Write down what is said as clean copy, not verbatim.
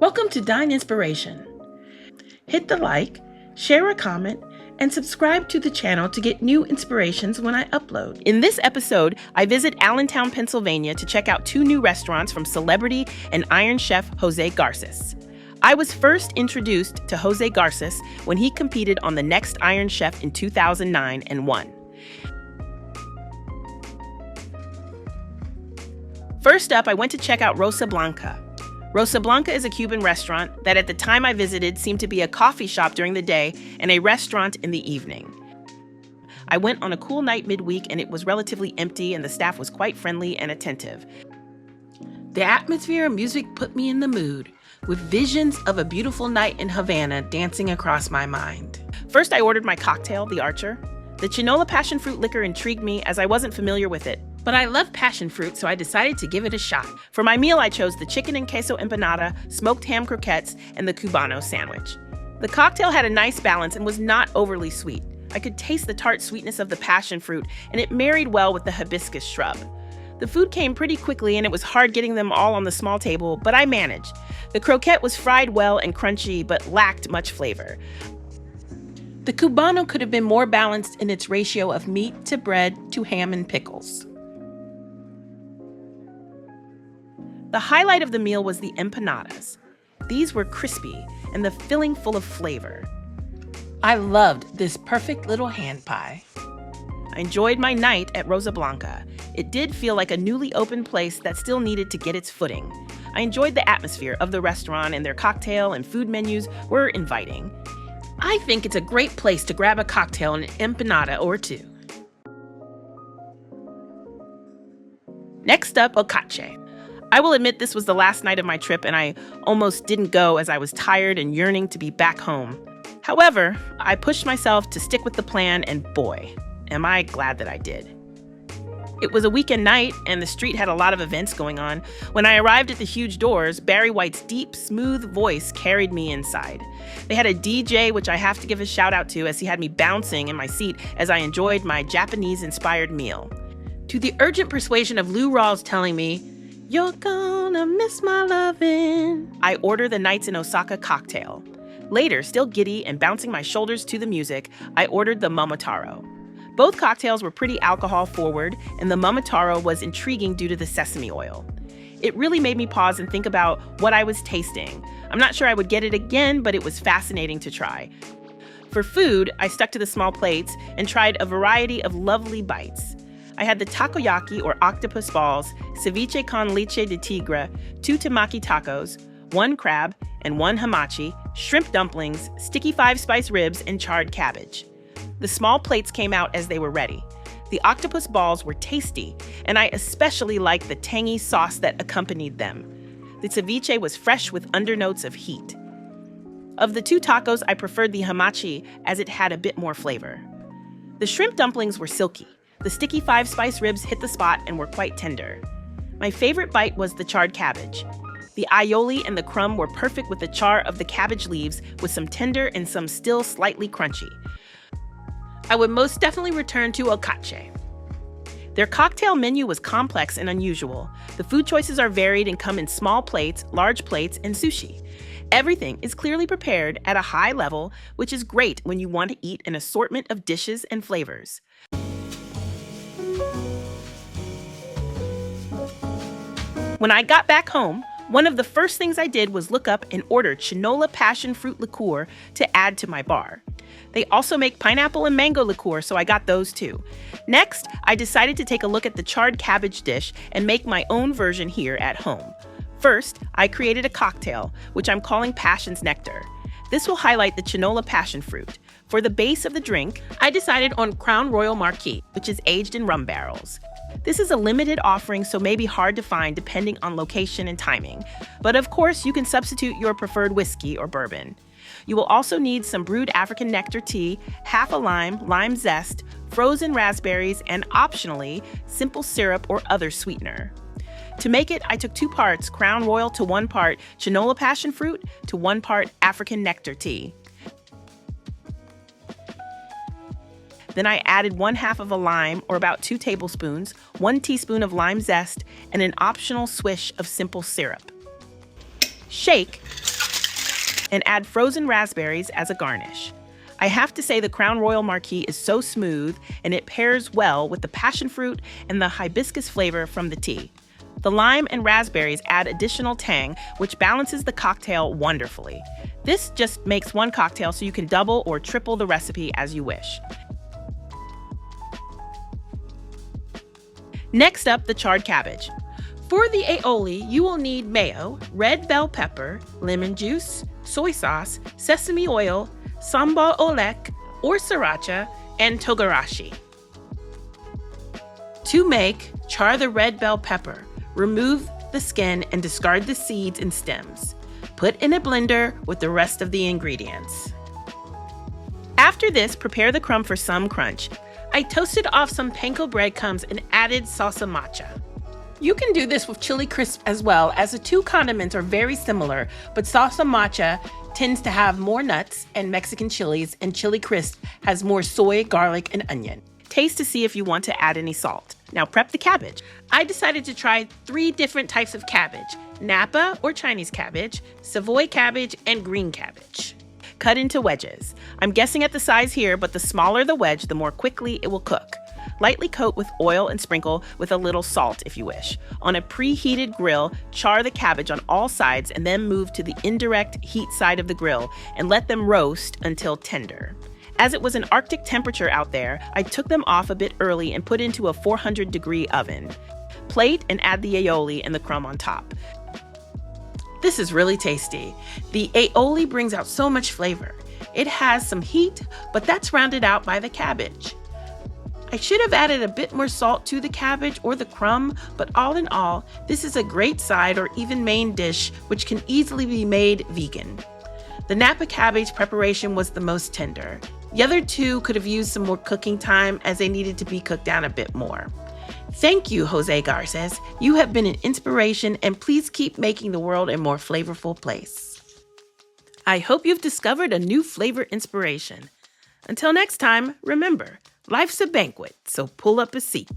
Welcome to Dine Inspiration. Hit the like, share a comment, and subscribe to the channel to get new inspirations when I upload. In this episode, I visit Allentown, Pennsylvania to check out 2 new restaurants from celebrity and Iron Chef Jose Garces. I was first introduced to Jose Garces when he competed on the Next Iron Chef in 2009 and won. First up, I went to check out Rosa Blanca. Rosa Blanca is a Cuban restaurant that at the time I visited seemed to be a coffee shop during the day and a restaurant in the evening. I went on a cool night midweek and it was relatively empty and the staff was quite friendly and attentive. The atmosphere and music put me in the mood, with visions of a beautiful night in Havana dancing across my mind. First, I ordered my cocktail, the Archer. The Chinola Passion Fruit liquor intrigued me as I wasn't familiar with it. But I love passion fruit, so I decided to give it a shot. For my meal, I chose the chicken and queso empanada, smoked ham croquettes, and the Cubano sandwich. The cocktail had a nice balance and was not overly sweet. I could taste the tart sweetness of the passion fruit, and it married well with the hibiscus shrub. The food came pretty quickly, and it was hard getting them all on the small table, but I managed. The croquette was fried well and crunchy, but lacked much flavor. The Cubano could have been more balanced in its ratio of meat to bread to ham and pickles. The highlight of the meal was the empanadas. These were crispy and the filling full of flavor. I loved this perfect little hand pie. I enjoyed my night at Rosa Blanca. It did feel like a newly opened place that still needed to get its footing. I enjoyed the atmosphere of the restaurant and their cocktail and food menus were inviting. I think it's a great place to grab a cocktail and an empanada or two. Next up, Okatshe. I will admit this was the last night of my trip and I almost didn't go as I was tired and yearning to be back home. However, I pushed myself to stick with the plan and boy, am I glad that I did. It was a weekend night and the street had a lot of events going on. When I arrived at the huge doors, Barry White's deep, smooth voice carried me inside. They had a DJ, which I have to give a shout out to as he had me bouncing in my seat as I enjoyed my Japanese-inspired meal. To the urgent persuasion of Lou Rawls telling me, "You're gonna miss my lovin'," I ordered the Nights in Osaka cocktail. Later, still giddy and bouncing my shoulders to the music, I ordered the Momotaro. Both cocktails were pretty alcohol forward, and the Momotaro was intriguing due to the sesame oil. It really made me pause and think about what I was tasting. I'm not sure I would get it again, but it was fascinating to try. For food, I stuck to the small plates and tried a variety of lovely bites. I had the takoyaki or octopus balls, ceviche con leche de tigre, 2 temaki tacos, 1 crab, and 1 hamachi, shrimp dumplings, sticky 5-spice ribs, and charred cabbage. The small plates came out as they were ready. The octopus balls were tasty, and I especially liked the tangy sauce that accompanied them. The ceviche was fresh with undernotes of heat. Of the 2 tacos, I preferred the hamachi as it had a bit more flavor. The shrimp dumplings were silky. The sticky 5-spice ribs hit the spot and were quite tender. My favorite bite was the charred cabbage. The aioli and the crumb were perfect with the char of the cabbage leaves with some tender and some still slightly crunchy. I would most definitely return to Okatshe. Their cocktail menu was complex and unusual. The food choices are varied and come in small plates, large plates, and sushi. Everything is clearly prepared at a high level, which is great when you want to eat an assortment of dishes and flavors. When I got back home, one of the first things I did was look up and order Chinola Passion Fruit liqueur to add to my bar. They also make pineapple and mango liqueur, so I got those too. Next, I decided to take a look at the charred cabbage dish and make my own version here at home. First, I created a cocktail, which I'm calling Passion's Nectar. This will highlight the Chinola Passion Fruit. For the base of the drink, I decided on Crown Royal Marquis, which is aged in rum barrels. This is a limited offering, so may be hard to find depending on location and timing. But of course, you can substitute your preferred whiskey or bourbon. You will also need some brewed African nectar tea, half a lime, lime zest, frozen raspberries, and optionally, simple syrup or other sweetener. To make it, I took 2 parts Crown Royal to 1 part Chinola Passion Fruit to 1 part African nectar tea. Then I added 1/2 of a lime, or about 2 tablespoons, 1 teaspoon of lime zest, and an optional swish of simple syrup. Shake, and add frozen raspberries as a garnish. I have to say the Crown Royal Marquis is so smooth and it pairs well with the passion fruit and the hibiscus flavor from the tea. The lime and raspberries add additional tang, which balances the cocktail wonderfully. This just makes one cocktail so you can double or triple the recipe as you wish. Next up, the charred cabbage. For the aioli, you will need mayo, red bell pepper, lemon juice, soy sauce, sesame oil, Sambal Oelek or Siracha, and Togarashi. To make, char the red bell pepper, remove the skin and discard the seeds and stems. Put in a blender with the rest of the ingredients. After this, prepare the crumb for some crunch. I toasted off some panko breadcrumbs and added salsa matcha. You can do this with chili crisp as well, as the two condiments are very similar, but salsa matcha tends to have more nuts and Mexican chilies, and chili crisp has more soy, garlic, and onion. Taste to see if you want to add any salt. Now prep the cabbage. I decided to try 3 different types of cabbage: Napa or Chinese cabbage, Savoy cabbage, and green cabbage. Cut into wedges. I'm guessing at the size here, but the smaller the wedge, the more quickly it will cook. Lightly coat with oil and sprinkle with a little salt if you wish. On a preheated grill, char the cabbage on all sides and then move to the indirect heat side of the grill and let them roast until tender. As it was an Arctic temperature out there, I took them off a bit early and put into a 400-degree oven. Plate and add the aioli and the crumb on top. This is really tasty. The aioli brings out so much flavor. It has some heat, but that's rounded out by the cabbage. I should have added a bit more salt to the cabbage or the crumb, but all in all, this is a great side or even main dish which can easily be made vegan. The Napa cabbage preparation was the most tender. The other two could have used some more cooking time as they needed to be cooked down a bit more. Thank you, Jose Garces. You have been an inspiration, and please keep making the world a more flavorful place. I hope you've discovered a new flavor inspiration. Until next time, remember, life's a banquet, so pull up a seat.